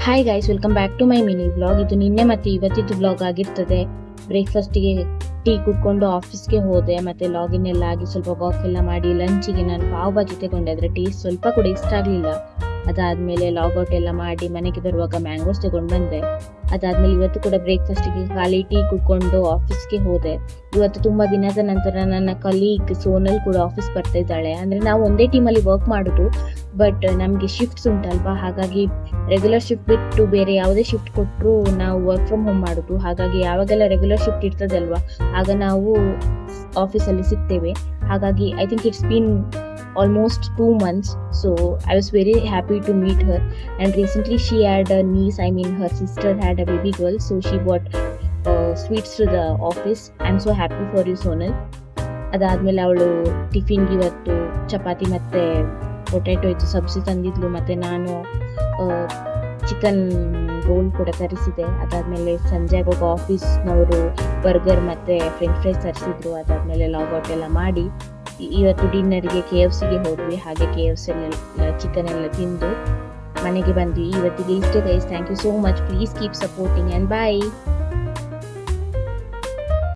Hi guys, welcome back to my mini vlog. ಇದು ನಿನ್ನೆ ಮತ್ತೆ ಇವತ್ತಿದ್ದು ವ್ಲಾಗ್ ಆಗಿರ್ತದೆ. ಬ್ರೇಕ್ಫಾಸ್ಟಿಗೆ ಟೀ ಕುಡ್ಕೊಂಡು ಆಫೀಸ್ಗೆ ಹೋದೆ, ಮತ್ತೆ ಲಾಗಿನ್ ಎಲ್ಲ ಆಗಿ ಸ್ವಲ್ಪ ವಾಕ್ ಎಲ್ಲ ಮಾಡಿ ಲಂಚಿಗೆ ನಾನು ಪಾವ್ ಭಾಜಿ ತಗೊಂಡೆ. ಆದರೆ ಟೇಸ್ಟ್ ಸ್ವಲ್ಪ ಕೂಡ ಇಷ್ಟ ಆಗಲಿಲ್ಲ. ಅದಾದಮೇಲೆ ಲಾಗೌಟ್ ಎಲ್ಲ ಮಾಡಿ ಮನೆಗೆ ಬರುವಾಗ ಮ್ಯಾಂಗೋಸ್ ತಗೊಂಡು ಬಂದೆ. ಅದಾದಮೇಲೆ ಇವತ್ತು ಕೂಡ ಬ್ರೇಕ್ಫಾಸ್ಟಿಗೆ ಖಾಲಿ ಟೀ ಕುಡ್ಕೊಂಡು ಆಫೀಸ್ಗೆ ಹೋದೆ. ಇವತ್ತು ತುಂಬ ದಿನದ ನಂತರ ನನ್ನ ಕಲೀಗ್ ಸೋನಲ್ ಕೂಡ ಆಫೀಸ್ ಬರ್ತಾ ಇದ್ದಾಳೆ. ಅಂದರೆ ನಾವು ಒಂದೇ ಟೀಮಲ್ಲಿ ವರ್ಕ್ ಮಾಡೋದು, ಬಟ್ ನಮಗೆ ಶಿಫ್ಟ್ಸ್ ಉಂಟಲ್ವಾ, ಹಾಗಾಗಿ ರೆಗ್ಯುಲರ್ ಶಿಫ್ಟ್ ಬಿಟ್ಟು ಬೇರೆ ಯಾವುದೇ ಶಿಫ್ಟ್ ಕೊಟ್ಟರು ನಾವು ವರ್ಕ್ ಫ್ರಮ್ ಹೋಮ್ ಮಾಡೋದು. ಹಾಗಾಗಿ ಯಾವಾಗೆಲ್ಲ ರೆಗ್ಯುಲರ್ ಶಿಫ್ಟ್ ಇರ್ತದಲ್ವಾ, ಆಗ ನಾವು ಆಫೀಸಲ್ಲಿ ಸಿಗ್ತೇವೆ. ಹಾಗಾಗಿ I think it's been almost 2 months, so I was very happy to meet her. And recently she had a niece, I mean her sister had a baby girl, so she brought sweets to the office. I'm so happy for you, Sonal. ಅದಾದಮೇಲೆ ಅವಳು ಟಿಫಿನ್ಗೆ ಇವತ್ತು ಚಪಾತಿ ಮತ್ತು potato ಇತ್ತು ಸಬ್ಜಿ ತಂದಿದ್ಲು, ಮತ್ತು ನಾನು chicken roll ಕೂಡ ತರಿಸಿದೆ. ಅದಾದಮೇಲೆ ಸಂಜೆ ಆಗುವಾಗ ಆಫೀಸ್ನವರು ಬರ್ಗರ್ ಮತ್ತು ಫ್ರೆಂಚ್ ಫ್ರೈಸ್ ತರಿಸಿದ್ರು. ಅದಾದಮೇಲೆ ಲಾಗೌಟ್ ಎಲ್ಲ ಮಾಡಿ ಇವತ್ತು ಡಿನ್ನರ್ಗೆ KFCಗೆ ಹೋದ್ವಿ. ಹಾಗೆ KFC ಚಿಕನ್ ಎಲ್ಲ ತಿಂದು ಮನೆಗೆ ಬಂದ್ವಿ. ಇವತ್ತಿಗೆ ಇಷ್ಟೇ guys. Thank you so much. Please keep supporting and bye.